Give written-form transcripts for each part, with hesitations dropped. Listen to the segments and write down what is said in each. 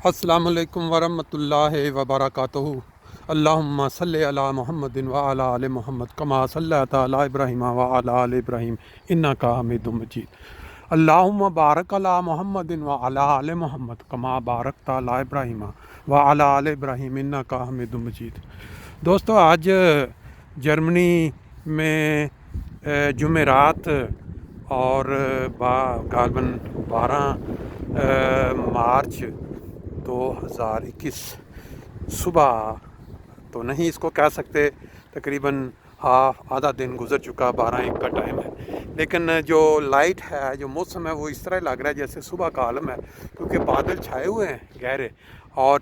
السلام علیکم ورحمۃ اللہ وبرکاتہ۔ اللہم صلی علی محمد وعلی آل محمد کما صلیت علی ابراہیم وعلی آل ابراہیم انک حمید مجید۔ اللہم بارک علی محمد وعلی آل محمد کما بارکت علی ابراہیم وعلی آل ابراہیم انک حمید مجید۔ دوستو، آج جرمنی میں جمعرات اور غالباً 12 مارچ 2021 صبح تو نہیں اس کو کہہ سکتے، تقریباً آدھا دن گزر چکا، 12-1 کا ٹائم ہے، لیکن جو لائٹ ہے، جو موسم ہے، وہ اس طرح لگ رہا ہے جیسے صبح کا عالم ہے، کیونکہ بادل چھائے ہوئے ہیں گہرے اور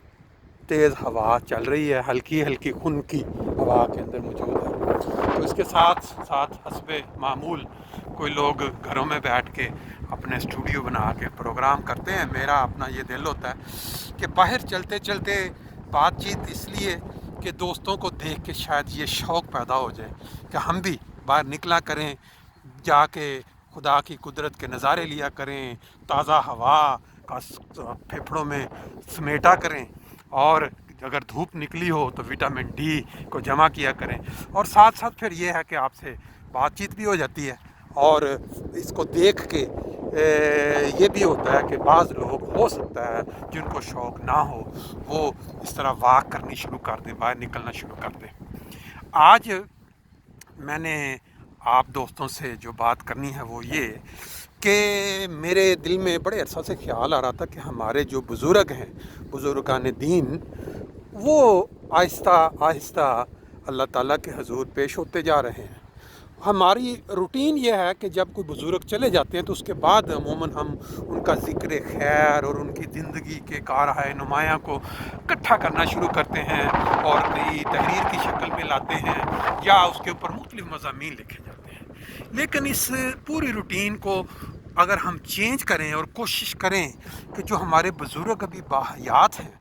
تیز ہوا چل رہی ہے، ہلکی ہلکی خنکی ہوا کے اندر موجود ہے۔ تو اس کے ساتھ ساتھ حسب معمول کوئی لوگ گھروں میں بیٹھ کے اپنے اسٹوڈیو بنا کے پروگرام کرتے ہیں۔ میرا اپنا یہ دل ہوتا ہے کہ باہر چلتے چلتے بات چیت اس لیے کہ دوستوں کو دیکھ کے شاید یہ شوق پیدا ہو جائے کہ ہم بھی باہر نکلا کریں، جا کے خدا کی قدرت کے نظارے لیا کریں، تازہ ہوا کا پھیپھڑوں میں سمیٹا کریں، اور اگر دھوپ نکلی ہو تو وٹامن ڈی کو جمع کیا کریں، اور ساتھ ساتھ پھر یہ ہے کہ آپ سے بات چیت بھی ہو جاتی ہے، اور اس کو دیکھ کے یہ بھی ہوتا ہے کہ بعض لوگ ہو سکتا ہے جن کو شوق نہ ہو وہ اس طرح واک کرنی شروع کر دیں، باہر نکلنا شروع کر دیں۔ آج میں نے آپ دوستوں سے جو بات کرنی ہے وہ یہ کہ میرے دل میں بڑے عرصہ سے خیال آ رہا تھا کہ ہمارے جو بزرگ ہیں، بزرگان دین، وہ آہستہ آہستہ اللہ تعالیٰ کے حضور پیش ہوتے جا رہے ہیں۔ ہماری روٹین یہ ہے کہ جب کوئی بزرگ چلے جاتے ہیں تو اس کے بعد عموماً ہم ان کا ذکر خیر اور ان کی زندگی کے کارہائے نمایاں کو اکٹھا کرنا شروع کرتے ہیں اور کئی تحریر کی شکل میں لاتے ہیں یا اس کے اوپر مختلف مضامین لکھے جاتے ہیں۔ لیکن اس پوری روٹین کو اگر ہم چینج کریں اور کوشش کریں کہ جو ہمارے بزرگ ابھی باحیات ہیں،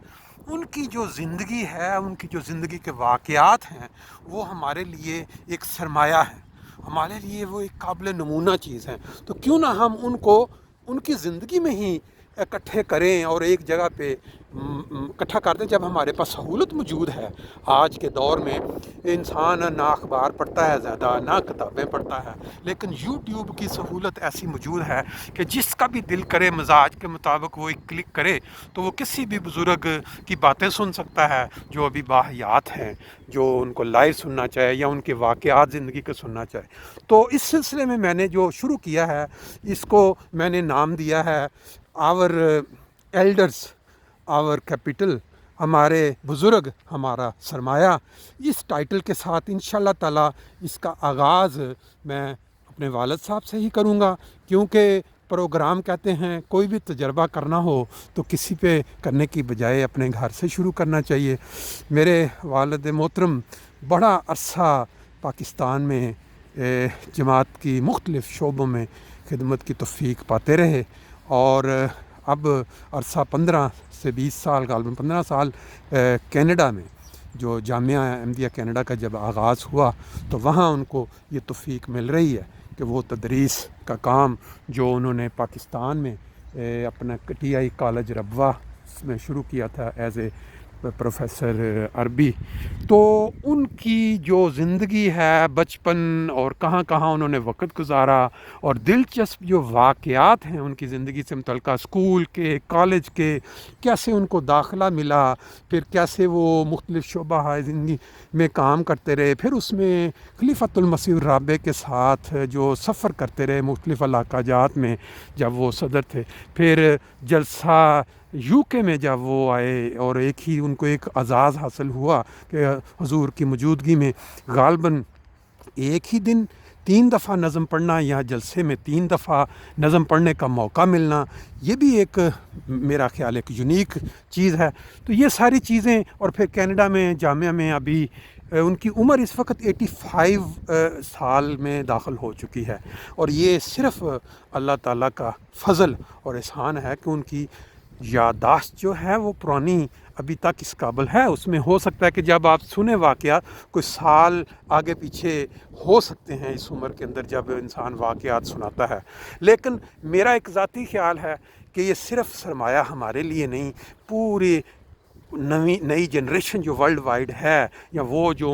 ان کی جو زندگی ہے، ان کی جو زندگی کے واقعات ہیں، وہ ہمارے لیے ایک سرمایہ ہے، ہمارے لیے وہ ایک قابل نمونہ چیز ہے، تو کیوں نہ ہم ان کو ان کی زندگی میں ہی اکٹھے کریں اور ایک جگہ پہ اکٹھا کر دیں۔ جب ہمارے پاس سہولت موجود ہے، آج کے دور میں انسان نہ اخبار پڑھتا ہے زیادہ، نہ کتابیں پڑھتا ہے، لیکن یوٹیوب کی سہولت ایسی موجود ہے کہ جس کا بھی دل کرے مزاج کے مطابق وہ ایک کلک کرے تو وہ کسی بھی بزرگ کی باتیں سن سکتا ہے جو ابھی باحیات ہیں، جو ان کو لائیو سننا چاہے یا ان کے واقعات زندگی کے سننا چاہے۔ تو اس سلسلے میں میں نے جو شروع کیا ہے، اس کو میں نے نام دیا ہے آور ایلڈرز آور کیپٹل، ہمارے بزرگ ہمارا سرمایہ۔ اس ٹائٹل کے ساتھ انشاءاللہ تعالیٰ اس کا آغاز میں اپنے والد صاحب سے ہی کروں گا، کیونکہ پروگرام کہتے ہیں کوئی بھی تجربہ کرنا ہو تو کسی پہ کرنے کی بجائے اپنے گھر سے شروع کرنا چاہیے۔ میرے والد محترم بڑا عرصہ پاکستان میں جماعت کی مختلف شعبوں میں خدمت کی توفیق پاتے رہے، اور اب عرصہ 15 سے 20 سال، غالباً 15 سال کینیڈا میں، جو جامعہ احمدیہ کینیڈا کا جب آغاز ہوا تو وہاں ان کو یہ توفیق مل رہی ہے کہ وہ تدریس کا کام جو انہوں نے پاکستان میں اپنا ٹی آئی کالج ربوہ میں شروع کیا تھا ایز اے پروفیسر عربی، تو ان کی جو زندگی ہے، بچپن اور کہاں کہاں انہوں نے وقت گزارا، اور دلچسپ جو واقعات ہیں ان کی زندگی سے متعلقہ، اسکول کے، کالج کے، کیسے ان کو داخلہ ملا، پھر کیسے وہ مختلف شعبہ زندگی میں کام کرتے رہے، پھر اس میں خلیفۃ المسیح الرابع کے ساتھ جو سفر کرتے رہے مختلف علاقہ جات میں جب وہ صدر تھے، پھر جلسہ یو کے میں جب وہ آئے اور ایک ہی ان کو ایک اعزاز حاصل ہوا کہ حضور کی موجودگی میں غالباً ایک ہی دن 3 دفعہ نظم پڑھنا یا جلسے میں 3 دفعہ نظم پڑھنے کا موقع ملنا، یہ بھی ایک میرا خیال ایک یونیک چیز ہے۔ تو یہ ساری چیزیں، اور پھر کینیڈا میں جامعہ میں ابھی ان کی عمر اس وقت 85 سال میں داخل ہو چکی ہے، اور یہ صرف اللہ تعالیٰ کا فضل اور احسان ہے کہ ان کی یادداشت جو ہے وہ پرانی ابھی تک اس قابل ہے۔ اس میں ہو سکتا ہے کہ جب آپ سنیں واقعات کوئی سال آگے پیچھے ہو سکتے ہیں اس عمر کے اندر جب انسان واقعات سناتا ہے، لیکن میرا ایک ذاتی خیال ہے کہ یہ صرف سرمایہ ہمارے لیے نہیں، پوری نئی جنریشن جو ورلڈ وائڈ ہے، یا وہ جو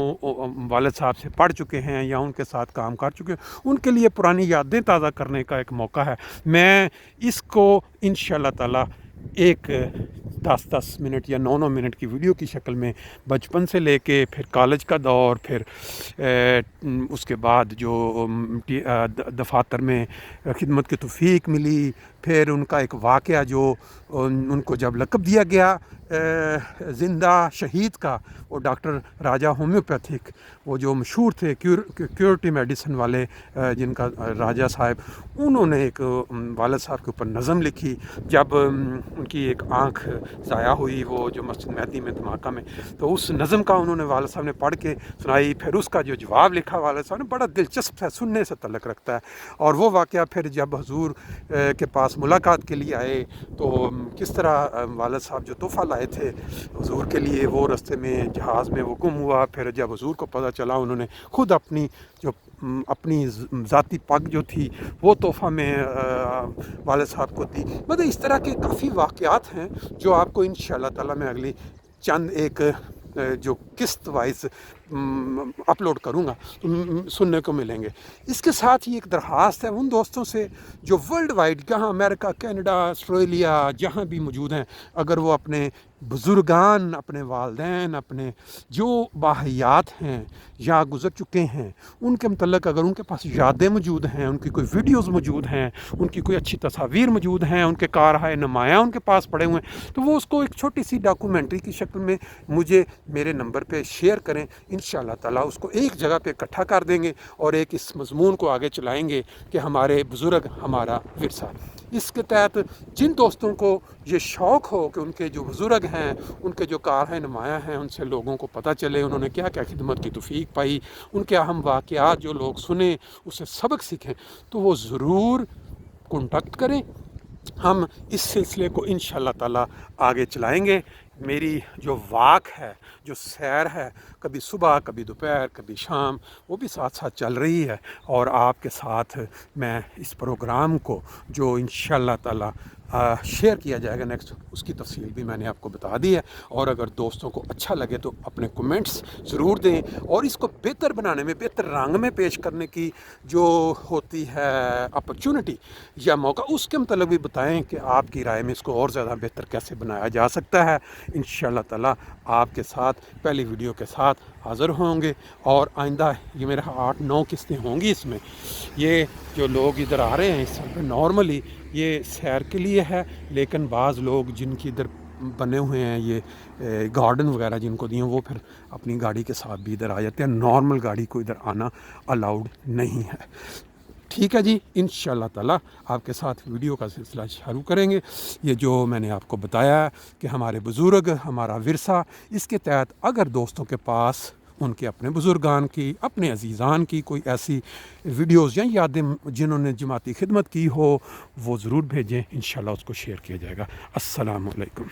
والد صاحب سے پڑھ چکے ہیں یا ان کے ساتھ کام کر چکے ہیں، ان کے لیے پرانی یادیں تازہ کرنے کا ایک موقع ہے۔ میں اس کو انشاءاللہ تعالی ایک 10 منٹ یا 9 منٹ کی ویڈیو کی شکل میں بچپن سے لے کے پھر کالج کا دور، پھر اس کے بعد جو دفاتر میں خدمت کی توفیق ملی، پھر ان کا ایک واقعہ جو ان کو جب لقب دیا گیا زندہ شہید کا، وہ ڈاکٹر راجہ ہومیوپیتھک، وہ جو مشہور تھے کیورٹی میڈیسن والے، جن کا راجہ صاحب، انہوں نے ایک والد صاحب کے اوپر نظم لکھی جب ان کی ایک آنکھ ضائع ہوئی، وہ جو مسجد مہدی میں دھماکہ میں، تو اس نظم کا انہوں نے والد صاحب نے پڑھ کے سنائی، پھر اس کا جو جواب لکھا والد صاحب نے، بڑا دلچسپ ہے، سننے سے تعلق رکھتا ہے۔ اور وہ واقعہ پھر جب حضور کے پاس ملاقات کے لیے آئے تو کس طرح والد صاحب جو تحفہ لائے تھے حضور کے لیے، وہ رستے میں جہاز میں وہ گم ہوا، پھر جب حضور کو پتہ چلا، انہوں نے خود اپنی ذاتی پگ جو تھی وہ تحفہ میں والد صاحب کو دی۔ مطلب اس طرح کے کافی واقعات ہیں جو آپ کو انشاءاللہ تعالی میں اگلی چند ایک جو قسط وائز اپلوڈ کروں گا سننے کو ملیں گے۔ اس کے ساتھ ہی ایک درخواست ہے ان دوستوں سے جو ورلڈ وائڈ، جہاں امریکہ، کینیڈا، آسٹریلیا، جہاں بھی موجود ہیں، اگر وہ اپنے بزرگان، اپنے والدین، اپنے جو باحیات ہیں یا گزر چکے ہیں، ان کے متعلق اگر ان کے پاس یادیں موجود ہیں، ان کی کوئی ویڈیوز موجود ہیں، ان کی کوئی اچھی تصاویر موجود ہیں، ان کے کارہائے نمایاں ان کے پاس پڑے ہوئے ہیں، تو وہ اس کو ایک چھوٹی سی ڈاکومنٹری کی شکل میں مجھے میرے نمبر پہ شیئر کریں۔ انشاءاللہ تعالیٰ اس کو ایک جگہ پہ اکٹھا کر دیں گے اور ایک اس مضمون کو آگے چلائیں گے کہ ہمارے بزرگ، ہمارا ورثہ۔ اس کے تحت جن دوستوں کو یہ شوق ہو کہ ان کے جو بزرگ ہیں، ان کے جو کارہائے نمایاں ہیں، ان سے لوگوں کو پتہ چلے انہوں نے کیا کیا خدمت کی توفیق پائی، ان کے اہم واقعات جو لوگ سنیں، اس سے سبق سیکھیں، تو وہ ضرور کانٹیکٹ کریں۔ ہم اس سلسلے کو انشاءاللہ تعالیٰ آگے چلائیں گے۔ میری جو واک ہے، جو سیر ہے، کبھی صبح، کبھی دوپہر، کبھی شام، وہ بھی ساتھ ساتھ چل رہی ہے، اور آپ کے ساتھ میں اس پروگرام کو جو انشاءاللہ تعالیٰ شیئر کیا جائے گا نیکسٹ، اس کی تفصیل بھی میں نے آپ کو بتا دی ہے۔ اور اگر دوستوں کو اچھا لگے تو اپنے کومنٹس ضرور دیں، اور اس کو بہتر بنانے میں، بہتر رنگ میں پیش کرنے کی جو ہوتی ہے اپرچونٹی یا موقع، اس کے متعلق بھی بتائیں کہ آپ کی رائے میں اس کو اور زیادہ بہتر کیسے بنایا جا سکتا ہے۔ انشاءاللہ تعالیٰ آپ کے ساتھ پہلی ویڈیو کے ساتھ حاضر ہوں گے، اور آئندہ یہ میرا 8-9 قسطیں ہوں گی۔ اس میں یہ جو لوگ ادھر آ رہے ہیں، اس نارملی یہ سیر کے لیے ہے، لیکن بعض لوگ جن کی ادھر بنے ہوئے ہیں یہ گارڈن وغیرہ جن کو دیے، وہ پھر اپنی گاڑی کے ساتھ بھی ادھر آ جاتے ہیں۔ نارمل گاڑی کو ادھر آنا الاؤڈ نہیں ہے۔ ٹھیک ہے جی، انشاءاللہ تعالیٰ آپ کے ساتھ ویڈیو کا سلسلہ شروع کریں گے۔ یہ جو میں نے آپ کو بتایا ہے کہ ہمارے بزرگ، ہمارا ورثہ، اس کے تحت اگر دوستوں کے پاس ان کے اپنے بزرگان کی، اپنے عزیزان کی کوئی ایسی ویڈیوز یا یادیں جنہوں نے جماعتی خدمت کی ہو، وہ ضرور بھیجیں، انشاءاللہ اس کو شیئر کیا جائے گا۔ السلام علیکم۔